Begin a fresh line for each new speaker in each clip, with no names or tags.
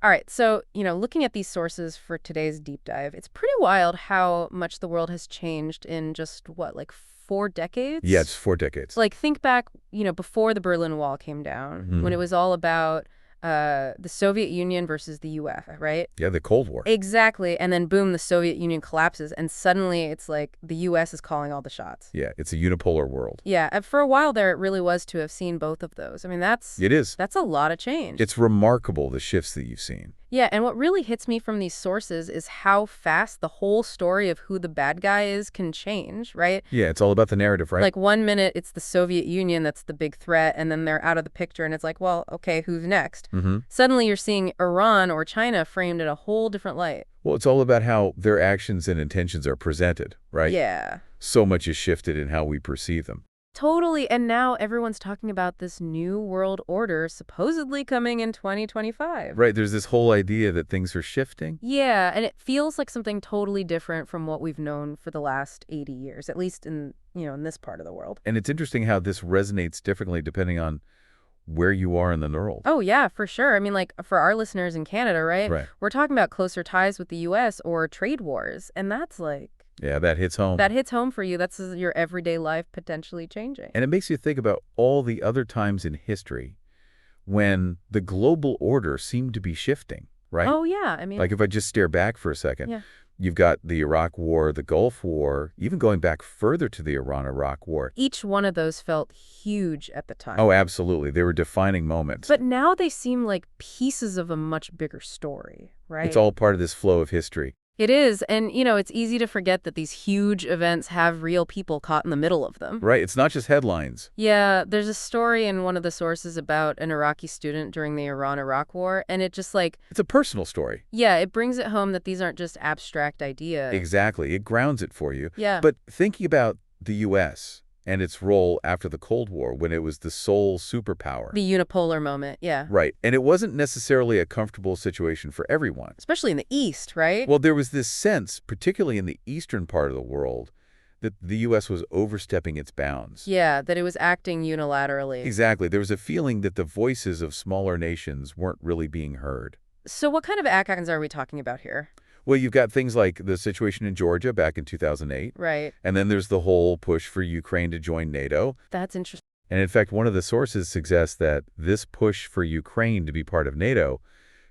All right, so, looking at these sources for today's deep dive, it's pretty wild how much the world has changed in just, what, like 4 decades?
Yeah, it's 4 decades.
Like, think back, before the Berlin Wall came down, when it was all about the Soviet Union versus the U.S., right?
Yeah, the Cold War.
Exactly. And then, boom, the Soviet Union collapses, and suddenly it's like the U.S. is calling all the shots.
Yeah, it's a unipolar world.
Yeah, and for a while there, it really was to have seen both of those. I mean,
It is.
that's a lot of change.
It's remarkable, the shifts that you've seen.
Yeah, and what really hits me from these sources is how fast the whole story of who the bad guy is can change, right?
Yeah, it's all about the narrative, right?
Like, one minute it's the Soviet Union that's the big threat, and then they're out of the picture, and it's like, well, okay, who's next? Suddenly you're seeing Iran or China framed in a whole different light.
Well, it's all about how their actions and intentions are presented, right?
Yeah.
So much is shifted in how we perceive them.
Totally, and now everyone's talking about this new world order supposedly coming in 2025.
Right, there's this whole idea that things are shifting.
Yeah, and it feels like something totally different from what we've known for the last 80 years, at least in this part of the world.
And it's interesting how this resonates differently depending on where you are in the world.
Oh, yeah, for sure. I mean, like, for our listeners in Canada, right?
Right.
We're talking about closer ties with the U.S. or trade wars, and that's like...
Yeah, that hits home.
That hits home for you. That's your everyday life potentially changing.
And it makes you think about all the other times in history when the global order seemed to be shifting, right?
Oh, yeah. I mean...
Like if I just stare back for a second,
yeah.
You've got the Iraq War, the Gulf War, even going back further to the Iran-Iraq War.
Each one of those felt huge at the time.
Oh, absolutely. They were defining moments.
But now they seem like pieces of a much bigger story, right?
It's all part of this flow of history.
It is, and, it's easy to forget that these huge events have real people caught in the middle of them.
Right, it's not just headlines.
Yeah, there's a story in one of the sources about an Iraqi student during the Iran-Iraq War, and it just
It's a personal story.
Yeah, it brings it home that these aren't just abstract ideas.
Exactly, it grounds it for you.
Yeah.
But thinking about the U.S. and its role after the Cold War when it was the sole superpower.
The unipolar moment, yeah.
Right, and it wasn't necessarily a comfortable situation for everyone.
Especially in the East, right?
Well, there was this sense, particularly in the eastern part of the world, that the U.S. was overstepping its bounds.
Yeah, that it was acting unilaterally.
Exactly. There was a feeling that the voices of smaller nations weren't really being heard.
So what kind of actions are we talking about here?
Well, you've got things like the situation in Georgia back in 2008.
Right.
And then there's the whole push for Ukraine to join NATO.
That's interesting.
And in fact, one of the sources suggests that this push for Ukraine to be part of NATO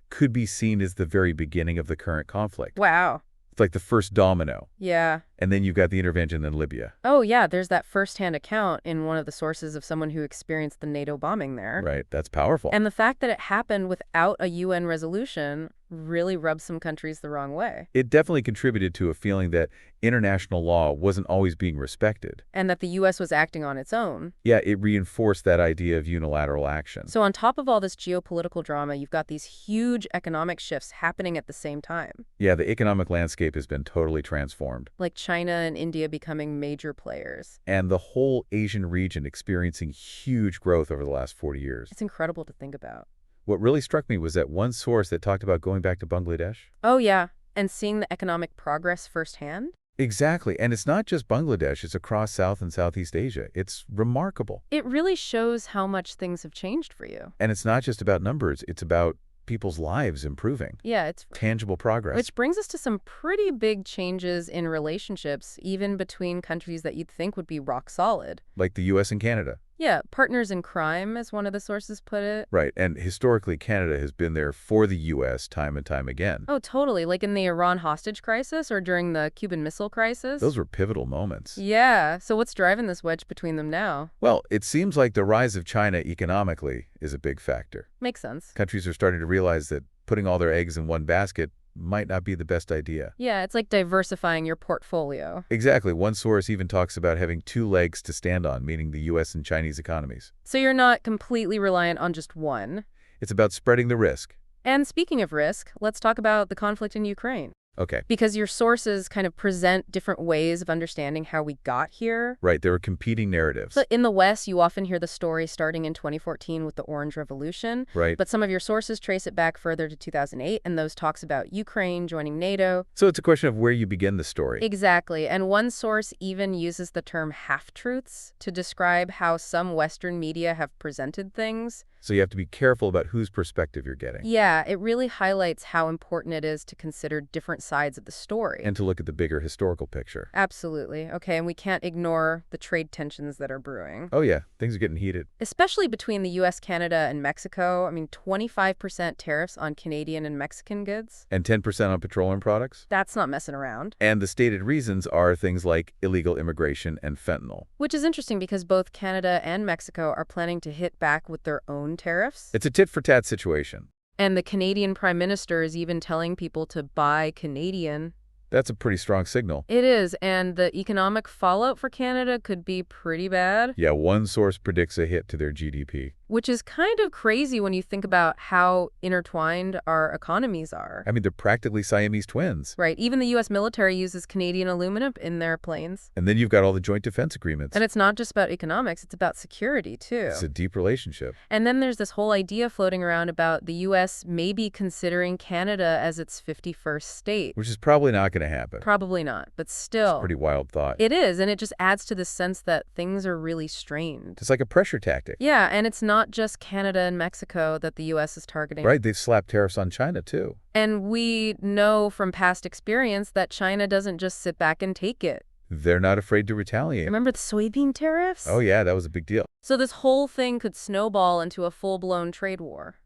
could be seen as the very beginning of the current conflict.
Wow.
It's like the first domino.
Yeah.
And then you've got the intervention in Libya.
Oh, yeah, there's that first-hand account in one of the sources of someone who experienced the NATO bombing there.
Right, that's powerful.
And the fact that it happened without a UN resolution really rubbed some countries the wrong way.
It definitely contributed to a feeling that international law wasn't always being respected.
And that the U.S. was acting on its own.
Yeah, it reinforced that idea of unilateral action.
So on top of all this geopolitical drama, you've got these huge economic shifts happening at the same time.
Yeah, the economic landscape has been totally transformed.
Like China and India becoming major players.
And the whole Asian region experiencing huge growth over the last 40 years.
It's incredible to think about.
What really struck me was that one source that talked about going back to Bangladesh.
Oh, yeah. And seeing the economic progress firsthand?
Exactly. And it's not just Bangladesh. It's across South and Southeast Asia. It's remarkable.
It really shows how much things have changed for you.
And it's not just about numbers. It's about people's lives improving.
Yeah, it's
tangible progress.
Which brings us to some pretty big changes in relationships, even between countries that you'd think would be rock solid.
Like the U.S. and Canada.
Yeah, partners in crime, as one of the sources put it.
Right, and historically Canada has been there for the U.S. time and time again.
Oh, totally, like in the Iran hostage crisis or during the Cuban Missile Crisis.
Those were pivotal moments.
Yeah, so what's driving this wedge between them now?
Well, it seems like the rise of China economically is a big factor.
Makes sense.
Countries are starting to realize that putting all their eggs in one basket might not be the best idea.
Yeah, it's like diversifying your portfolio.
Exactly. One source even talks about having two legs to stand on, meaning the U.S. and Chinese economies.
So you're not completely reliant on just one.
It's about spreading the risk.
And speaking of risk, let's talk about the conflict in Ukraine.
Okay.
Because your sources kind of present different ways of understanding how we got here.
Right, there are competing narratives.
So in the West, you often hear the story starting in 2014 with the Orange Revolution.
Right.
But some of your sources trace it back further to 2008, and those talks about Ukraine joining NATO.
So it's a question of where you begin the story.
Exactly. And one source even uses the term half-truths to describe how some Western media have presented things.
So you have to be careful about whose perspective you're getting.
Yeah, it really highlights how important it is to consider different sides of the story.
And to look at the bigger historical picture.
Absolutely. Okay, and we can't ignore the trade tensions that are brewing.
Oh yeah, things are getting heated.
Especially between the U.S., Canada, and Mexico. I mean, 25% tariffs on Canadian and Mexican goods.
And 10% on petroleum products.
That's not messing around.
And the stated reasons are things like illegal immigration and fentanyl.
Which is interesting because both Canada and Mexico are planning to hit back with their own tariffs.
It's a tit-for-tat situation.
And the Canadian Prime Minister is even telling people to buy Canadian.
That's a pretty strong signal.
It is, and the economic fallout for Canada could be pretty bad.
Yeah, one source predicts a hit to their GDP.
Which is kind of crazy when you think about how intertwined our economies are.
I mean, they're practically Siamese twins.
Right. Even the U.S. military uses Canadian aluminum in their planes.
And then you've got all the joint defense agreements.
And it's not just about economics, it's about security, too.
It's a deep relationship.
And then there's this whole idea floating around about the U.S. maybe considering Canada as its 51st state.
Which is probably not going to happen.
Probably not, but still.
It's a pretty wild thought.
It is, and it just adds to the sense that things are really strained.
It's like a pressure tactic.
Yeah, and it's not just Canada and Mexico that the U.S. is targeting.
Right, they've slapped tariffs on China, too.
And we know from past experience that China doesn't just sit back and take it.
They're not afraid to retaliate.
Remember the soybean tariffs?
Oh, yeah, that was a big deal.
So this whole thing could snowball into a full-blown trade war.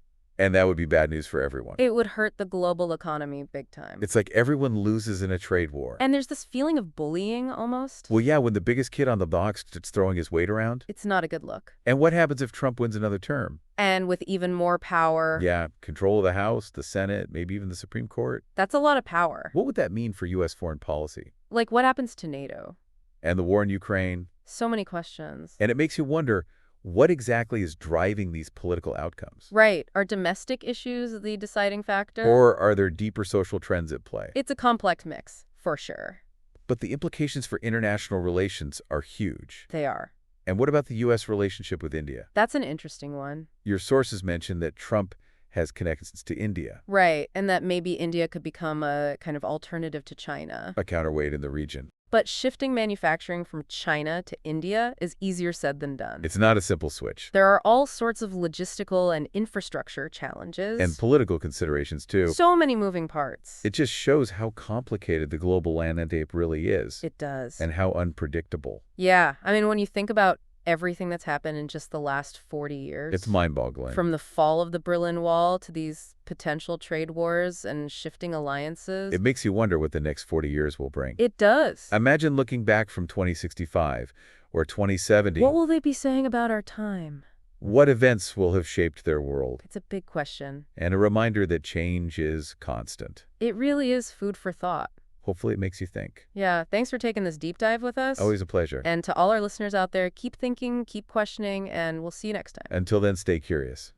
And that would be bad news for everyone.
It would hurt the global economy big time.
It's like everyone loses in a trade war.
And there's this feeling of bullying, almost.
Well, yeah, when the biggest kid on the block starts throwing his weight around.
It's not a good look.
And what happens if Trump wins another term?
And with even more power.
Yeah, control of the House, the Senate, maybe even the Supreme Court.
That's a lot of power.
What would that mean for U.S. foreign policy?
Like, what happens to NATO?
And the war in Ukraine?
So many questions.
And it makes you wonder, what exactly is driving these political outcomes?
Right. Are domestic issues the deciding factor?
Or are there deeper social trends at play?
It's a complex mix, for sure.
But the implications for international relations are huge.
They are.
And what about the U.S. relationship with India?
That's an interesting one.
Your sources mentioned that Trump has connections to India.
Right, and that maybe India could become a kind of alternative to China.
A counterweight in the region.
But shifting manufacturing from China to India is easier said than done.
It's not a simple switch.
There are all sorts of logistical and infrastructure challenges.
And political considerations, too.
So many moving parts.
It just shows how complicated the global landscape really is.
It does.
And how unpredictable.
Yeah, I mean, when you think about everything that's happened in just the last 40 years.
It's mind-boggling.
From the fall of the Berlin Wall to these potential trade wars and shifting alliances.
It makes you wonder what the next 40 years will bring.
It does.
Imagine looking back from 2065 or 2070.
What will they be saying about our time?
What events will have shaped their world?
It's a big question.
And a reminder that change is constant.
It really is food for thought.
Hopefully it makes you think.
Yeah, thanks for taking this deep dive with us.
Always a pleasure.
And to all our listeners out there, keep thinking, keep questioning, and we'll see you next time.
Until then, stay curious.